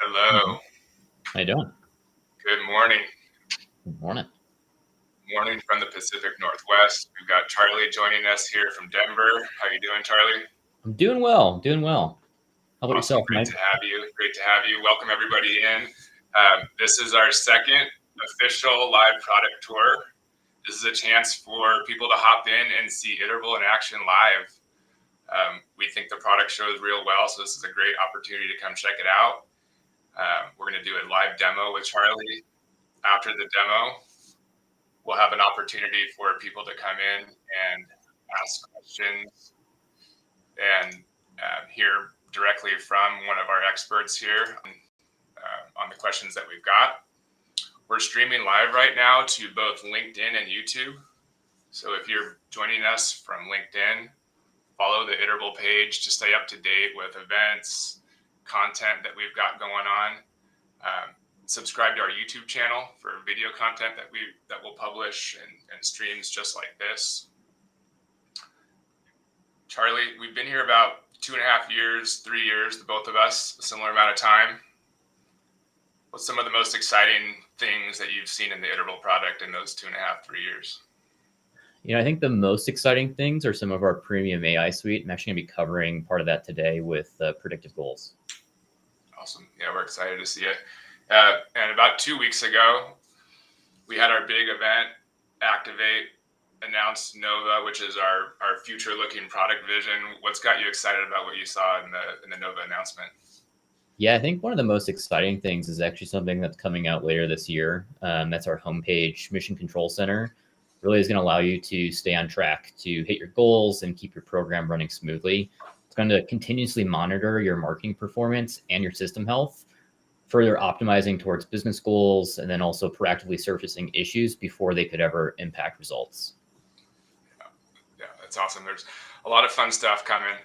Hello. How you doing? Good morning. Good morning. Morning from the Pacific Northwest. We've got Charlie joining us here from Denver. How you doing, Charlie? I'm doing well. Doing well. How about Awesome. yourself, Great Mike? to have you. Great to have you. Welcome everybody in. This is our second official live product tour. This is a chance for people to hop in and see Iterable in action live. We think the product shows real well, so this is a great opportunity to come check it out. We're going to do a live demo with Charlie. After the demo, we'll have an opportunity for people to come in and ask questions and hear directly from one of our experts here on the questions that we've got. We're streaming live right now to both LinkedIn and YouTube. So if you're joining us from LinkedIn, follow the Iterable page to stay up to date with events, content that we've got going on. Subscribe to our YouTube channel for video content that we'll publish and streams just like this. Charlie, we've been here about 2.5 years, 3 years, the both of us, a similar amount of time. What's some of the most exciting things that you've seen in the Iterable product in those 2.5, 3 years? I think the most exciting things are some of our premium AI suite. I'm actually going to be covering part of that today with predictive goals. Awesome. Yeah, we're excited to see it. And about 2 weeks ago, we had our big event, Activate, announced Nova, which is our future-looking product vision. What's got you excited about what you saw in the Nova announcement? Yeah, I think one of the most exciting things is actually something that's coming out later this year. That's our homepage Mission Control Center. Really is going to allow you to stay on track to hit your goals and keep your program running smoothly. It's going to continuously monitor your marketing performance and your system health, further optimizing towards business goals, and then also proactively surfacing issues before they could ever impact results. Yeah, that's awesome. There's a lot of fun stuff coming.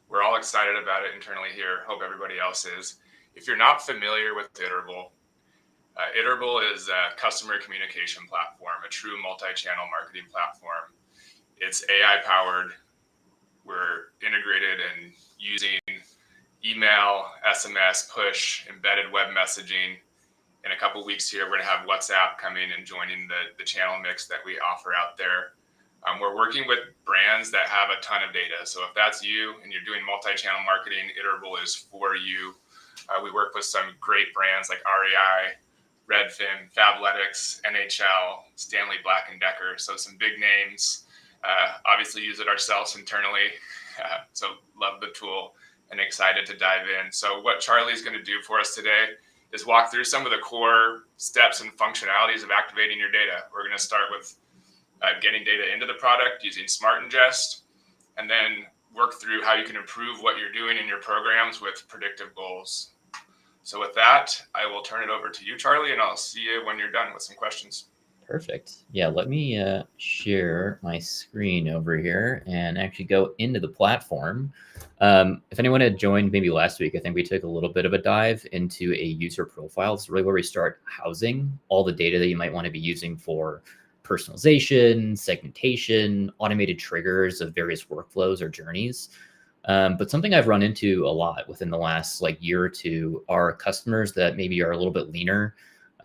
We're all excited about it internally here. Hope everybody else is. If you're not familiar with Iterable, Iterable is a customer communication platform, a true multi-channel marketing platform. It's AI powered. We're integrated and using email, SMS, push, embedded web messaging. In a couple of weeks here, we're going to have WhatsApp coming and joining the channel mix that we offer out there. We're working with brands that have a ton of data. So if that's you and you're doing multi-channel marketing, Iterable is for you. We work with some great brands like REI, Redfin, Fabletics, NHL, Stanley Black & Decker. So some big names. Obviously use it ourselves internally. So love the tool and excited to dive in. So what Charlie's going to do for us today is walk through some of the core steps and functionalities of activating your data. We're going to start with getting data into the product using Smart Ingest, and then work through how you can improve what you're doing in your programs with predictive goals. So with that, I will turn it over to you, Charlie, and I'll see you when you're done with some questions. Perfect. Yeah, let me share my screen over here and actually go into the platform. If anyone had joined maybe last week, I think we took a little bit of a dive into a user profile. It's really where we start housing all the data that you might want to be using for personalization, segmentation, automated triggers of various workflows or journeys. But something I've run into a lot within the last year or two are customers that maybe are a little bit leaner,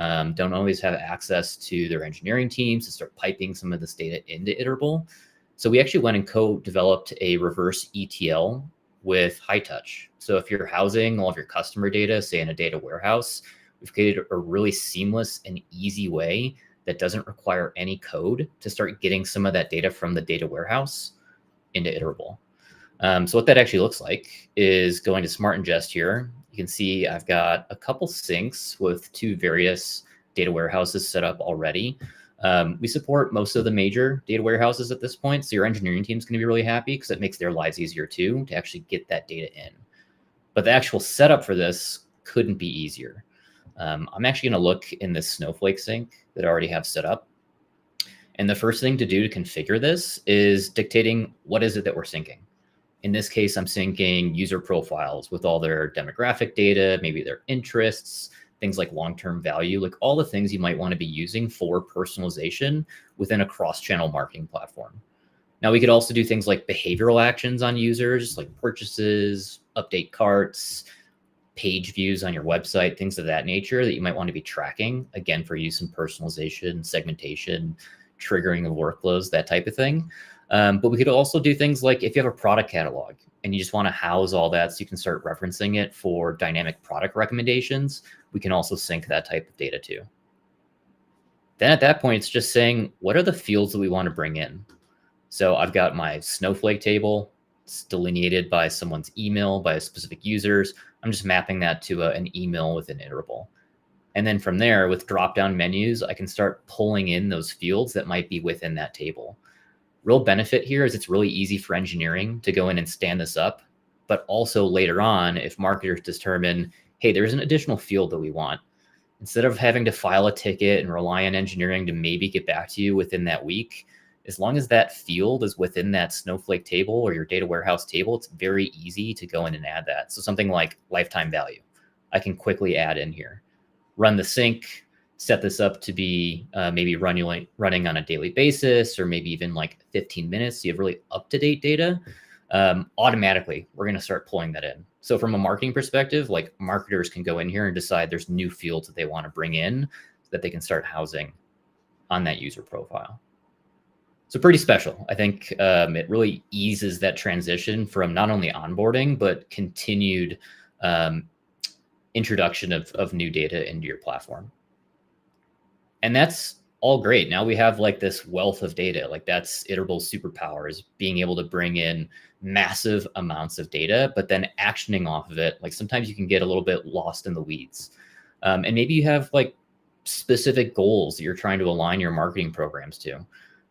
don't always have access to their engineering teams to start piping some of this data into Iterable. So we actually went and co-developed a reverse ETL with HighTouch. So if you're housing all of your customer data, say in a data warehouse, we've created a really seamless and easy way that doesn't require any code to start getting some of that data from the data warehouse into Iterable. So what that actually looks like is going to Smart Ingest here. You can see I've got a couple syncs with 2 various data warehouses set up already. We support most of the major data warehouses at this point, so your engineering team is going to be really happy because it makes their lives easier too to actually get that data in. But the actual setup for this couldn't be easier. I'm actually going to look in this Snowflake sync that I already have set up. And the first thing to do to configure this is dictating what is it that we're syncing. In this case, I'm syncing user profiles with all their demographic data, maybe their interests, things like long-term value, like all the things you might want to be using for personalization within a cross-channel marketing platform. Now, we could also do things like behavioral actions on users, like purchases, update carts, page views on your website, things of that nature that you might want to be tracking, again, for use in personalization, segmentation, triggering of workflows, that type of thing. But we could also do things like if you have a product catalog and you just want to house all that so you can start referencing it for dynamic product recommendations, we can also sync that type of data too. Then at that point, it's just saying, what are the fields that we want to bring in? So I've got my Snowflake table. It's delineated by someone's email, by specific users. I'm just mapping that to an email with an Iterable. And then from there, with drop-down menus, I can start pulling in those fields that might be within that table. Real benefit here is it's really easy for engineering to go in and stand this up. But also later on, if marketers determine, hey, there's an additional field that we want, instead of having to file a ticket and rely on engineering to maybe get back to you within that week, as long as that field is within that Snowflake table or your data warehouse table, it's very easy to go in and add that. So something like lifetime value, I can quickly add in here, run the sync, set this up to be maybe running on a daily basis, or maybe even like 15 minutes. So you have really up-to-date data. Automatically, we're going to start pulling that in. So from a marketing perspective, like marketers can go in here and decide there's new fields that they want to bring in so that they can start housing on that user profile. So pretty special. I think it really eases that transition from not only onboarding, but continued introduction of new data into your platform. And that's all great. Now we have like this wealth of data. Like that's Iterable's superpower, is being able to bring in massive amounts of data, but then actioning off of it. Like sometimes you can get a little bit lost in the weeds. And maybe you have like specific goals that you're trying to align your marketing programs to.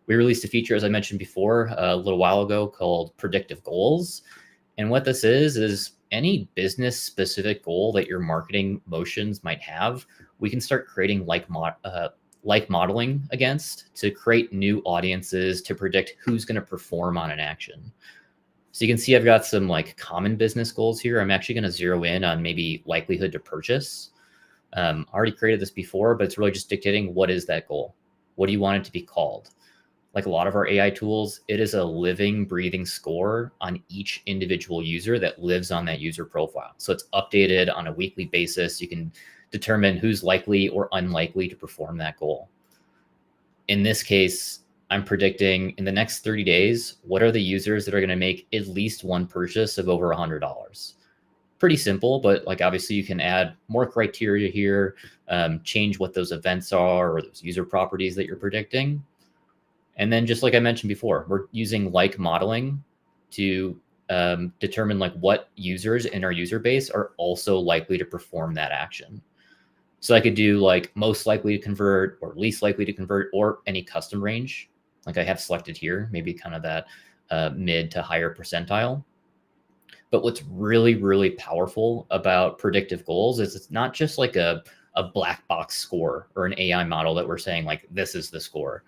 We released a feature, as I mentioned before, a little while ago called predictive goals. And what this is any business specific goal that your marketing motions might have, we can start creating like modeling against to create new audiences to predict who's going to perform on an action. So you can see I've got some like common business goals here. I'm actually going to zero in on maybe likelihood to purchase. I already created this before, but it's really just dictating what is that goal? What do you want it to be called? Like a lot of our AI tools, it is a living, breathing score on each individual user that lives on that user profile. So it's updated on a weekly basis. You can determine who's likely or unlikely to perform that goal. In this case, I'm predicting in the next 30 days, what are the users that are going to make at least one purchase of over $100? Pretty simple, but like obviously you can add more criteria here, change what those events are or those user properties that you're predicting. And then just like I mentioned before, we're using like modeling to determine like what users in our user base are also likely to perform that action. So I could do like most likely to convert or least likely to convert or any custom range. Like I have selected here, maybe kind of that mid to higher percentile. But what's really, really powerful about predictive goals is it's not just like a black box score or an AI model that we're saying like, this is the score.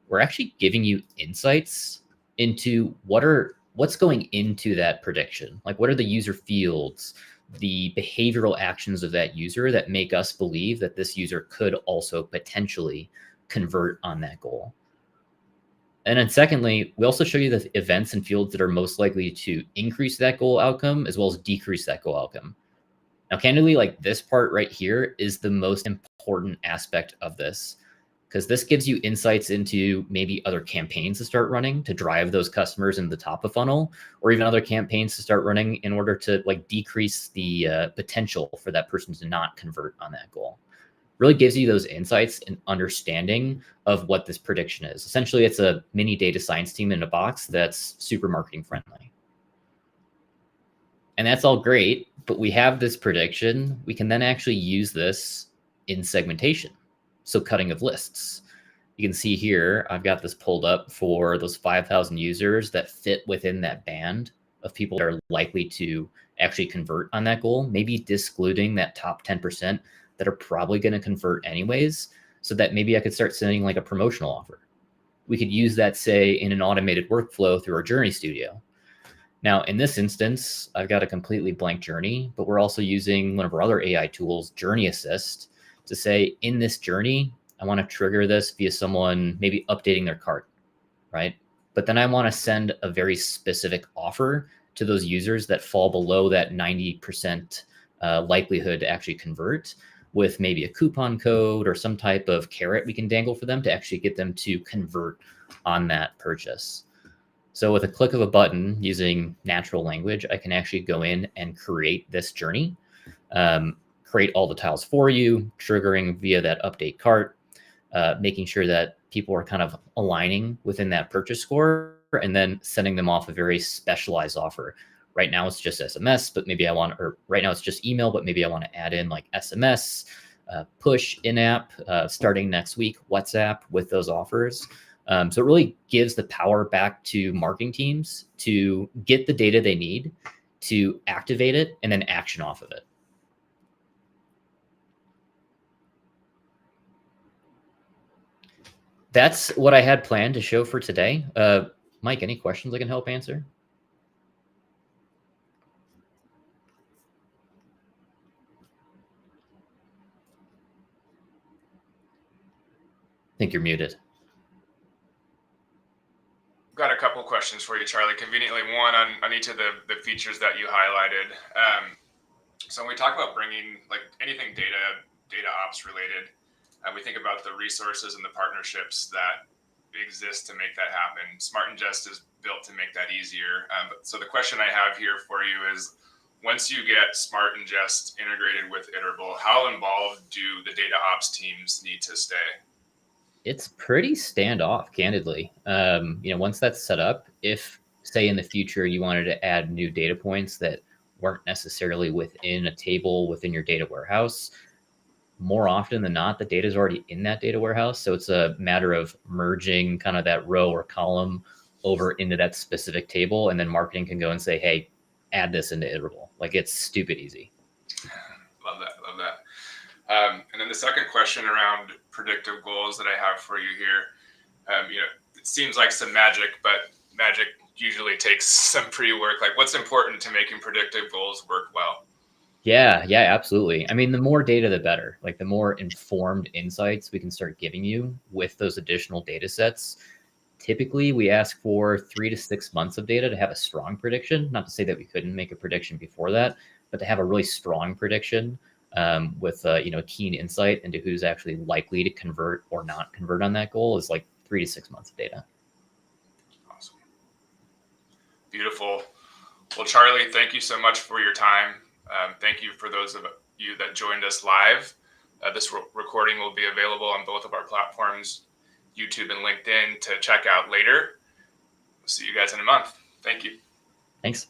We're actually giving you insights into what's going into that prediction. Like what are the user fields, the behavioral actions of that user that make us believe that this user could also potentially convert on that goal. And then secondly, we also show you the events and fields that are most likely to increase that goal outcome as well as decrease that goal outcome. Now, candidly, like this part right here is the most important aspect of this, because this gives you insights into maybe other campaigns to start running to drive those customers in the top of funnel, or even other campaigns to start running in order to like decrease the potential for that person to not convert on that goal. Really gives you those insights and understanding of what this prediction is. Essentially, it's a mini data science team in a box that's super marketing friendly. And that's all great, but we have this prediction. We can then actually use this in segmentation. So cutting of lists. You can see here, I've got this pulled up for those 5,000 users that fit within that band of people that are likely to actually convert on that goal, maybe discluding that top 10% that are probably going to convert anyways, so that maybe I could start sending like a promotional offer. We could use that, say, in an automated workflow through our Journey Studio. Now, in this instance, I've got a completely blank journey, but we're also using one of our other AI tools, Journey Assist, to say in this journey, I want to trigger this via someone maybe updating their cart, right? But then I want to send a very specific offer to those users that fall below that 90% likelihood to actually convert with maybe a coupon code or some type of carrot we can dangle for them to actually get them to convert on that purchase. So with a click of a button using natural language, I can actually go in and create this journey, create all the tiles for you, triggering via that update cart, making sure that people are kind of aligning within that purchase score, and then sending them off a very specialized offer. Right now it's just SMS, but maybe right now it's just email, but maybe I want to add in like SMS, push in-app, starting next week, WhatsApp with those offers. So it really gives the power back to marketing teams to get the data they need to activate it and then action off of it. That's what I had planned to show for today. Mike, any questions I can help answer? I think you're muted. Got a couple questions for you, Charlie. Conveniently, one on each of the features that you highlighted. So when we talk about bringing like anything data ops related, we think about the resources and the partnerships that exist to make that happen. Smart Ingest is built to make that easier. So the question I have here for you is, once you get Smart Ingest integrated with Iterable, how involved do the data ops teams need to stay? It's pretty standoff, candidly. Once that's set up, if say in the future you wanted to add new data points that weren't necessarily within a table within your data warehouse, more often than not, the data is already in that data warehouse. So it's a matter of merging kind of that row or column over into that specific table. And then marketing can go and say, hey, add this into Iterable. Like, it's stupid easy. Love that. Love that. And then the second question around predictive goals that I have for you here, it seems like some magic, but magic usually takes some pre-work. Like, what's important to making predictive goals work well? Yeah, absolutely. I mean, the more data, the better. Like, the more informed insights we can start giving you with those additional data sets. Typically, we ask for 3 to 6 months of data to have a strong prediction. Not to say that we couldn't make a prediction before that, but to have a really strong prediction with keen insight into who's actually likely to convert or not convert on that goal is like 3 to 6 months of data. Awesome. Beautiful. Well, Charlie, thank you so much for your time. Thank you for those of you that joined us live. This recording will be available on both of our platforms, YouTube and LinkedIn, to check out later. We'll see you guys in a month. Thank you. Thanks.